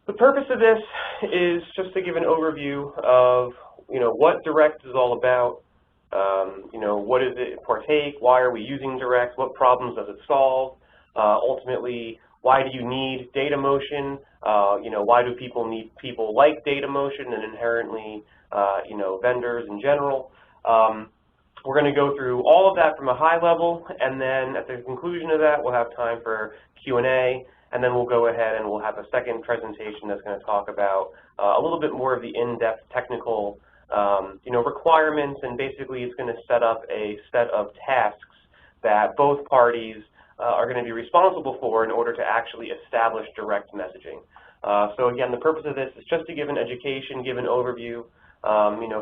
The purpose of this is just to give an overview of, what direct is all about. What does it partake? Why are we using direct? What problems does it solve? Ultimately, why do you need DataMotion? Why do people need people like DataMotion and inherently, vendors in general? We're going to go through all of that from a high level, and then at the conclusion of that, we'll have time for Q&A, and then we'll go ahead and we'll have a second presentation that's going to talk about a little bit more of the in-depth technical requirements, and basically it's going to set up a set of tasks that both parties are going to be responsible for in order to actually establish direct messaging. So again, the purpose of this is just to give an education, give an overview.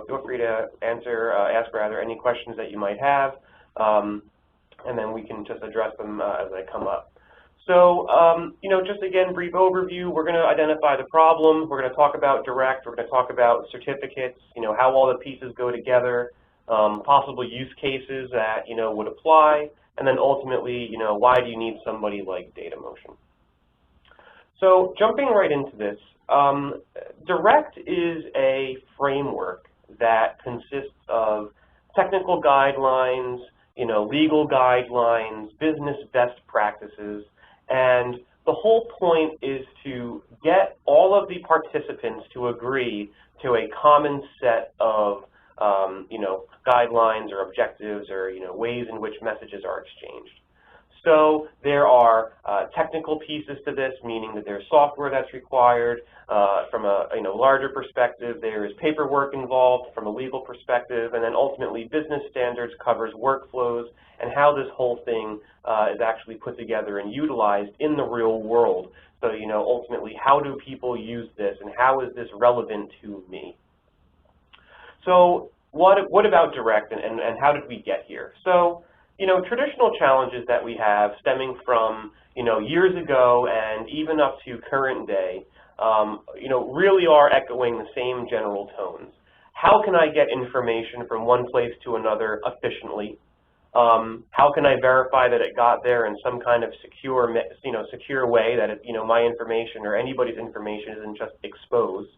Feel free to ask any questions that you might have, and then we can just address them as they come up. So, just again, brief overview. We're going to identify the problem. We're going to talk about direct. We're going to talk about certificates, how all the pieces go together, possible use cases that, would apply, and then ultimately, why do you need somebody like DataMotion? So, jumping right into this, direct is a framework that consists of technical guidelines, legal guidelines, business best practices, and the whole point is to get all of the participants to agree to a common set of, guidelines or objectives or, ways in which messages are exchanged. So there are technical pieces to this, meaning that there's software that's required. From a larger perspective, there is paperwork involved from a legal perspective, and then ultimately business standards covers workflows and how this whole thing is actually put together and utilized in the real world. So ultimately, how do people use this, and how is this relevant to me? So what about direct, and how did we get here? So traditional challenges that we have stemming from, years ago and even up to current day, really are echoing the same general tones. How can I get information from one place to another efficiently? How can I verify that it got there in some kind of secure way, that my information or anybody's information isn't just exposed?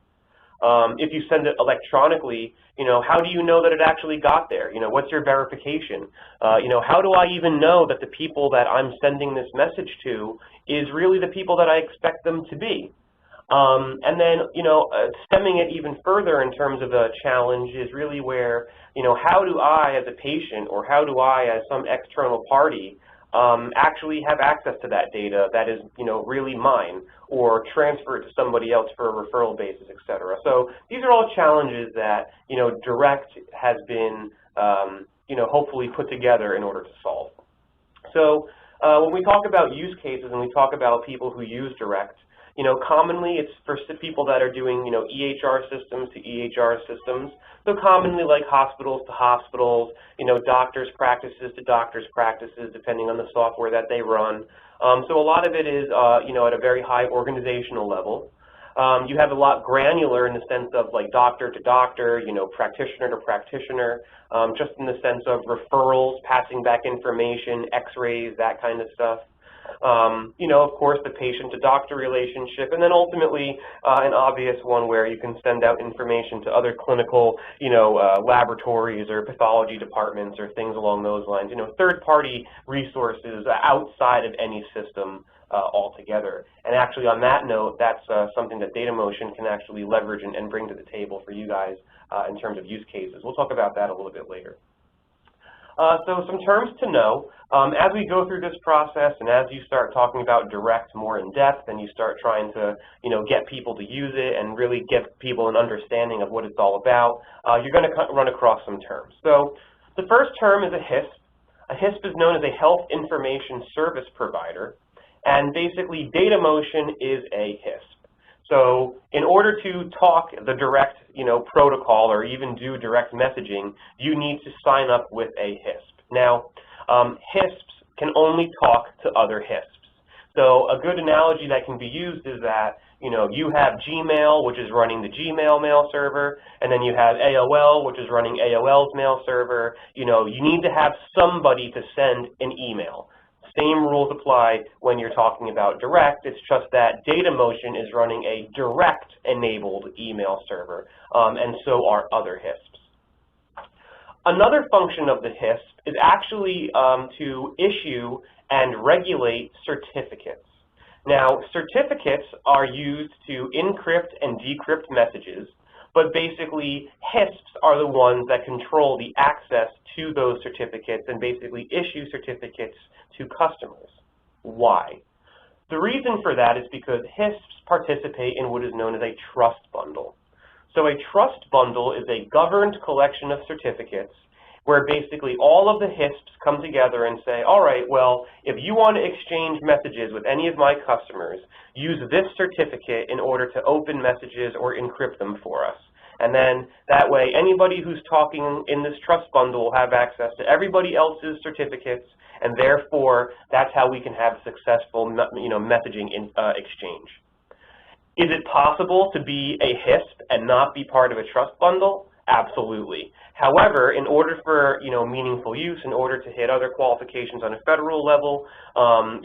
If you send it electronically, how do you know that it actually got there? What's your verification? How do I even know that the people that I'm sending this message to is really the people that I expect them to be? And then, stemming it even further in terms of a challenge is really where, how do I as a patient, or how do I as some external party actually have access to that data that is, really mine, or transfer it to somebody else for a referral basis, et cetera. So these are all challenges that, direct has been, hopefully put together in order to solve. So when we talk about use cases and we talk about people who use direct, commonly it's for people that are doing, EHR systems to EHR systems. So commonly like hospitals to hospitals, doctors' practices to doctors' practices, depending on the software that they run. So a lot of it is, at a very high organizational level. You have a lot granular in the sense of like doctor to doctor, practitioner to practitioner, just in the sense of referrals, passing back information, x-rays, that kind of stuff. Of course, the patient-to-doctor relationship, and then ultimately an obvious one where you can send out information to other clinical, laboratories or pathology departments or things along those lines. Third-party resources outside of any system altogether. And actually, on that note, that's something that DataMotion can actually leverage and bring to the table for you guys in terms of use cases. We'll talk about that a little bit later. So some terms to know. As we go through this process and as you start talking about direct more in depth and you start trying to, get people to use it and really give people an understanding of what it's all about, you're going to run across some terms. So the first term is a HISP. A HISP is known as a Health Information Service Provider, and basically DataMotion is a HISP. So in order to talk the direct, protocol or even do direct messaging, you need to sign up with a HISP. Now, HISPs can only talk to other HISPs. So a good analogy that can be used is that, you have Gmail, which is running the Gmail mail server, and then you have AOL, which is running AOL's mail server. You need to have somebody to send an email. same rules apply when you're talking about direct. It's just that DataMotion is running a direct-enabled email server, and so are other HISPs. Another function of the HISP is actually to issue and regulate certificates. Now, certificates are used to encrypt and decrypt messages, but basically HISPs are the ones that control the access to those certificates and basically issue certificates to customers. Why? The reason for that is because HISPs participate in what is known as a trust bundle. So a trust bundle is a governed collection of certificates where basically all of the HISPs come together and say, all right, well, if you want to exchange messages with any of my customers, use this certificate in order to open messages or encrypt them for us. And then that way, anybody who's talking in this trust bundle will have access to everybody else's certificates, and therefore, that's how we can have a successful messaging exchange. Is it possible to be a HISP and not be part of a trust bundle? Absolutely. However, in order for meaningful use, in order to hit other qualifications on a federal level,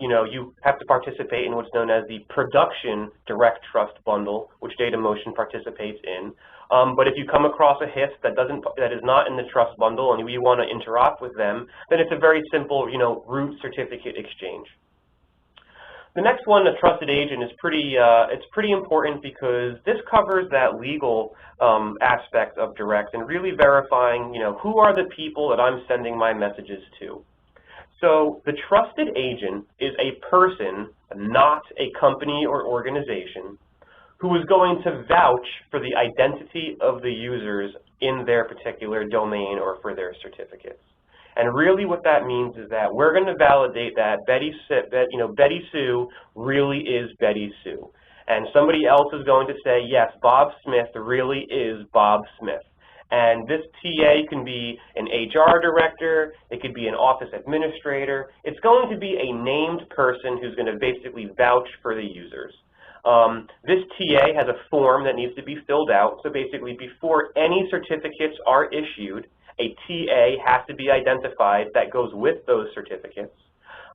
you have to participate in what's known as the production direct trust bundle, which DataMotion participates in. But if you come across a HISP that is not in the trust bundle and we want to interact with them, then it's a very simple root certificate exchange. The next one, a trusted agent, is it's pretty important because this covers that legal aspect of direct and really verifying, who are the people that I'm sending my messages to. So the trusted agent is a person, not a company or organization, who is going to vouch for the identity of the users in their particular domain or for their certificates. And really what that means is that we're going to validate that Betty Sue really is Betty Sue. And somebody else is going to say, yes, Bob Smith really is Bob Smith. And this TA can be an HR director, it could be an office administrator. It's going to be a named person who's going to basically vouch for the users. This TA has a form that needs to be filled out. So basically, before any certificates are issued, a TA has to be identified that goes with those certificates.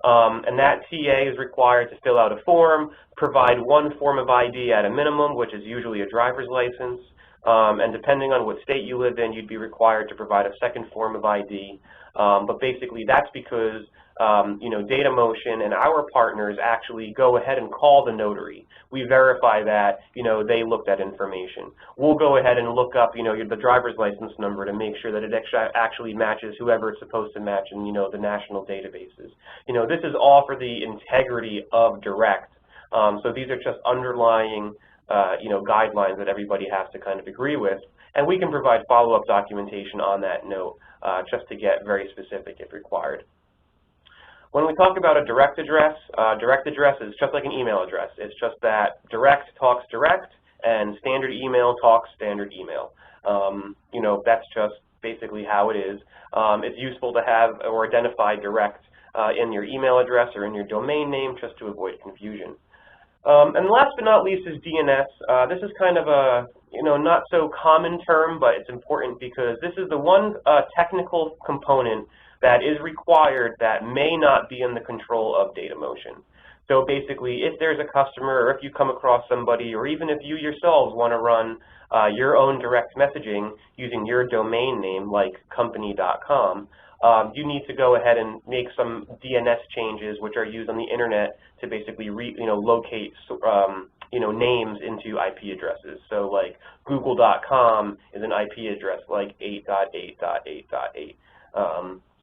And that TA is required to fill out a form, provide one form of ID at a minimum, which is usually a driver's license. And depending on what state you live in, you'd be required to provide a second form of ID. But basically, that's because DataMotion and our partners actually go ahead and call the notary. We verify that they looked at information. We'll go ahead and look up the driver's license number to make sure that it actually matches whoever it's supposed to match in the national databases. This is all for the integrity of direct. So these are just underlying guidelines that everybody has to kind of agree with, and we can provide follow-up documentation on that note just to get very specific if required. When we talk about a direct address is just like an email address. It's just that direct talks direct and standard email talks standard email. That's just basically how it is. It's useful to have or identify direct in your email address or in your domain name just to avoid confusion. And last but not least is DNS. This is kind of a not so common term, but it's important because this is the one technical component that is required that may not be in the control of DataMotion. So basically, if there's a customer or if you come across somebody or even if you yourselves want to run your own direct messaging using your domain name like company.com, you need to go ahead and make some DNS changes which are used on the internet to basically locate names into IP addresses. So like google.com is an IP address like 8.8.8.8.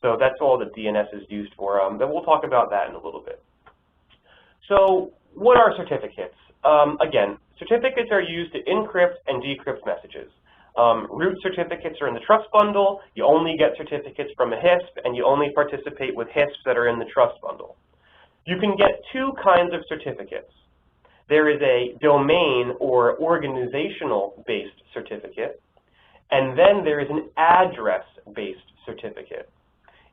So that's all that DNS is used for. Then we'll talk about that in a little bit. So what are certificates? Again, certificates are used to encrypt and decrypt messages. Root certificates are in the trust bundle. You only get certificates from a HISP, and you only participate with HISPs that are in the trust bundle. You can get two kinds of certificates. There is a domain or organizational-based certificate, and then there is an address-based certificate.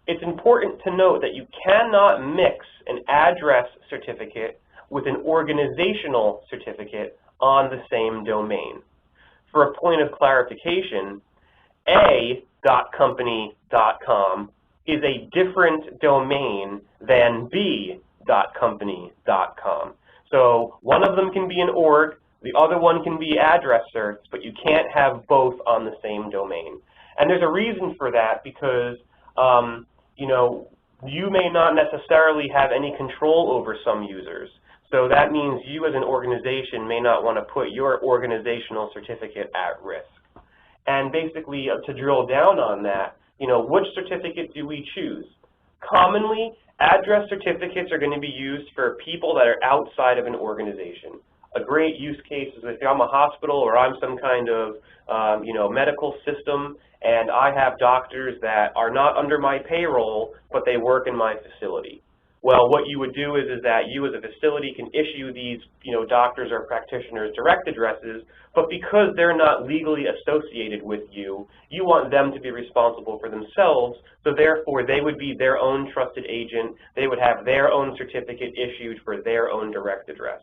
It's important to note that you cannot mix an address certificate with an organizational certificate on the same domain. For a point of clarification, a.company.com is a different domain than b.company.com. So one of them can be an org, the other one can be address certs, but you can't have both on the same domain. And there's a reason for that because, you know, you may not necessarily have any control over some users. So that means you as an organization may not want to put your organizational certificate at risk. And basically, to drill down on that, you know, which certificate do we choose? Commonly, address certificates are going to be used for people that are outside of an organization. A great use case is if I'm a hospital or I'm some kind of you know, medical system and I have doctors that are not under my payroll, but they work in my facility. Well, what you would do is that you as a facility can issue these, you know, doctors or practitioners direct addresses, but because they're not legally associated with you, you want them to be responsible for themselves, so therefore they would be their own trusted agent, they would have their own certificate issued for their own direct address.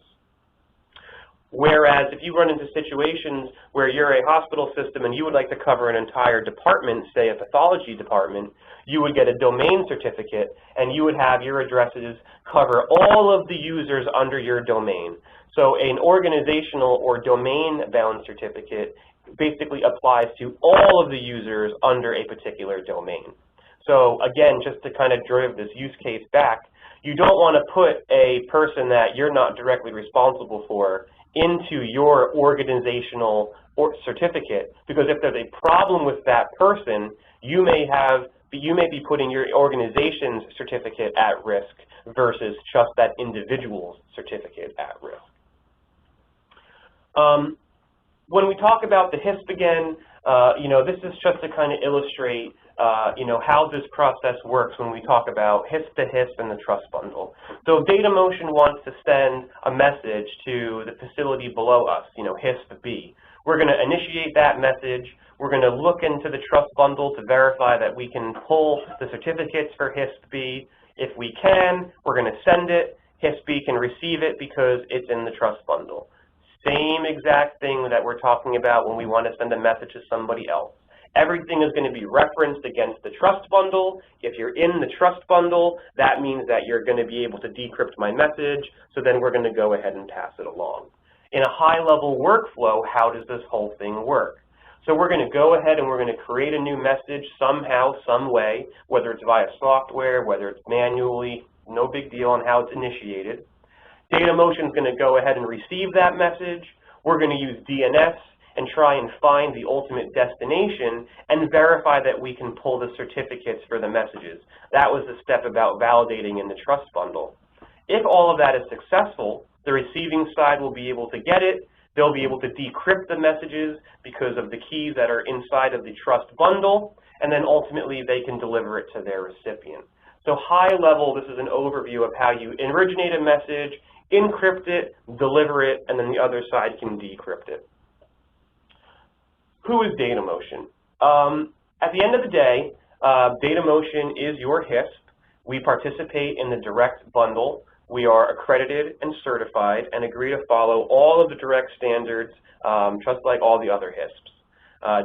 Whereas if you run into situations where you're a hospital system and you would like to cover an entire department, say a pathology department, you would get a domain certificate and you would have your addresses cover all of the users under your domain. So an organizational or domain-bound certificate basically applies to all of the users under a particular domain. So again, just to kind of drive this use case back, you don't want to put a person that you're not directly responsible for into your organizational certificate, because if there's a problem with that person, you may be putting your organization's certificate at risk versus just that individual's certificate at risk. When we talk about the HISP again, you know, this is just to kind of illustrate you know, how this process works when we talk about HISP to HISP and the trust bundle. So DataMotion wants to send a message to the facility below us, you know, HISP B. We're going to initiate that message. We're going to look into the trust bundle to verify that we can pull the certificates for HISP B. If we can, we're going to send it. HISP B can receive it because it's in the trust bundle. Same exact thing that we're talking about when we want to send a message to somebody else. Everything is going to be referenced against the trust bundle. If you're in the trust bundle, that means that you're going to be able to decrypt my message, so then we're going to go ahead and pass it along. In a high-level workflow, how does this whole thing work? So we're going to go ahead and we're going to create a new message somehow, some way, whether it's via software, whether it's manually, no big deal on how it's initiated. DataMotion is going to go ahead and receive that message. We're going to use DNS and try and find the ultimate destination and verify that we can pull the certificates for the messages. That was the step about validating in the trust bundle. If all of that is successful, the receiving side will be able to get it. They'll be able to decrypt the messages because of the keys that are inside of the trust bundle, and then ultimately they can deliver it to their recipient. So high level, this is an overview of how you originate a message, encrypt it, deliver it, and then the other side can decrypt it. Who is DataMotion? At the end of the day, DataMotion is your HISP. We participate in the direct bundle. We are accredited and certified and agree to follow all of the direct standards, just like all the other HISPs.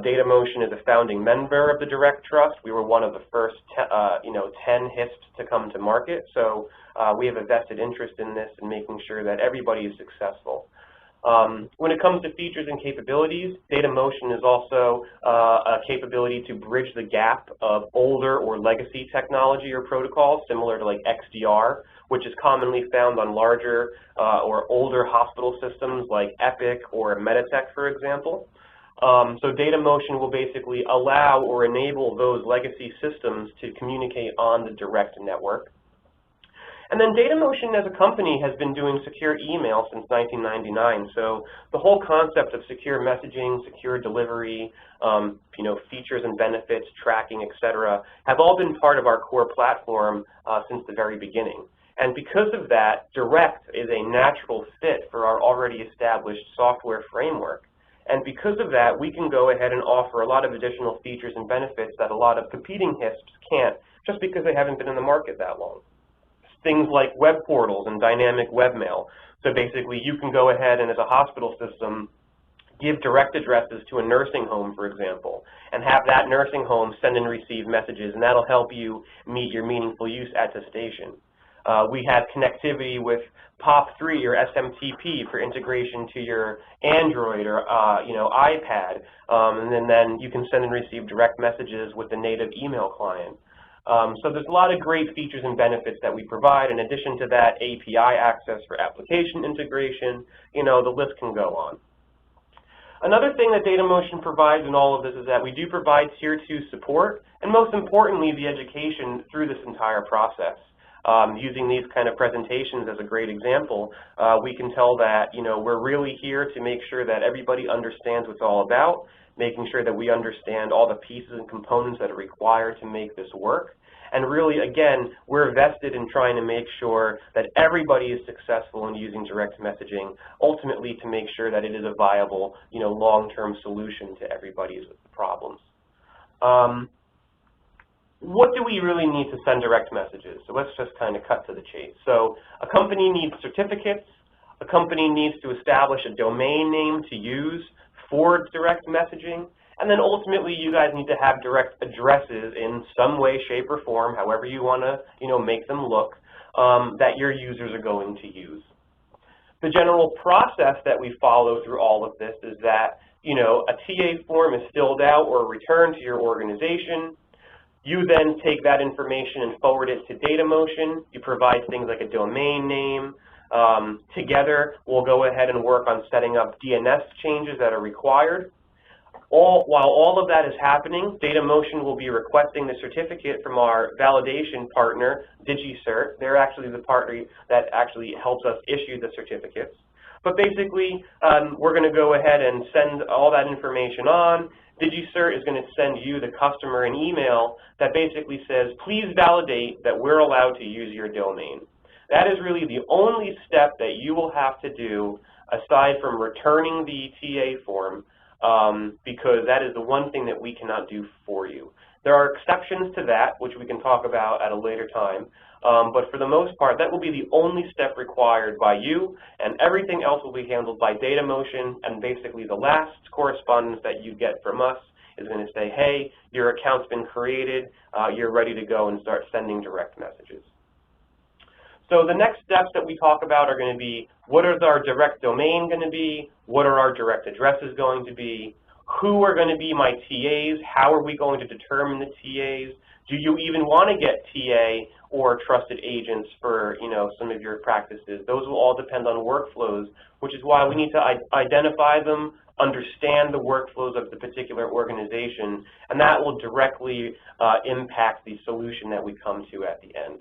DataMotion is a founding member of the Direct Trust. We were one of the first 10 HISPs to come to market, so we have a vested interest in this and making sure that everybody is successful. When it comes to features and capabilities, DataMotion is also a capability to bridge the gap of older or legacy technology or protocols, similar to like XDR, which is commonly found on larger or older hospital systems like Epic or Meditech, for example. So DataMotion will basically allow or enable those legacy systems to communicate on the direct network. And then DataMotion as a company has been doing secure email since 1999. So the whole concept of secure messaging, secure delivery, features and benefits, tracking, etc., have all been part of our core platform since the very beginning. And because of that, Direct is a natural fit for our already established software framework. And because of that, we can go ahead and offer a lot of additional features and benefits that a lot of competing HISPs can't, just because they haven't been in the market that long. Things like web portals and dynamic webmail. So basically, you can go ahead and as a hospital system, give direct addresses to a nursing home, for example, and have that nursing home send and receive messages, and that'll help you meet your meaningful use attestation. We have connectivity with POP3 or SMTP for integration to your Android or iPad, and then you can send and receive direct messages with the native email client. So there's a lot of great features and benefits that we provide. In addition to that, API access for application integration, the list can go on. Another thing that DataMotion provides in all of this is that we do provide Tier 2 support, and most importantly, the education through this entire process. Using these kind of presentations as a great example, we can tell that, we're really here to make sure that everybody understands what it's all about, making sure that we understand all the pieces and components that are required to make this work. And really, again, we're vested in trying to make sure that everybody is successful in using direct messaging, ultimately to make sure that it is a viable, long-term solution to everybody's problems. What do we really need to send direct messages? So let's just kind of cut to the chase. So a company needs certificates. A company needs to establish a domain name to use for direct messaging. And then ultimately, you guys need to have direct addresses in some way, shape, or form, however you want to, make them look, that your users are going to use. The general process that we follow through all of this is that, a TA form is filled out or returned to your organization. You then take that information and forward it to DataMotion. You provide things like a domain name. Together, we'll go ahead and work on setting up DNS changes that are required. While all of that is happening, DataMotion will be requesting the certificate from our validation partner, DigiCert. They're actually the partner that actually helps us issue the certificates. But basically, we're going to go ahead and send all that information on. DigiCert is going to send you, the customer, an email that basically says, please validate that we're allowed to use your domain. That is really the only step that you will have to do aside from returning the TA form, because that is the one thing that we cannot do for you. There are exceptions to that, which we can talk about at a later time, but for the most part, that will be the only step required by you, and everything else will be handled by DataMotion, and basically the last correspondence that you get from us is going to say, hey, your account's been created, you're ready to go and start sending direct messages. So the next steps that we talk about are going to be, what is our direct domain going to be? What are our direct addresses going to be? Who are going to be my TAs? How are we going to determine the TAs? Do you even want to get TA or trusted agents for, some of your practices? Those will all depend on workflows, which is why we need to identify them, understand the workflows of the particular organization, and that will directly impact the solution that we come to at the end.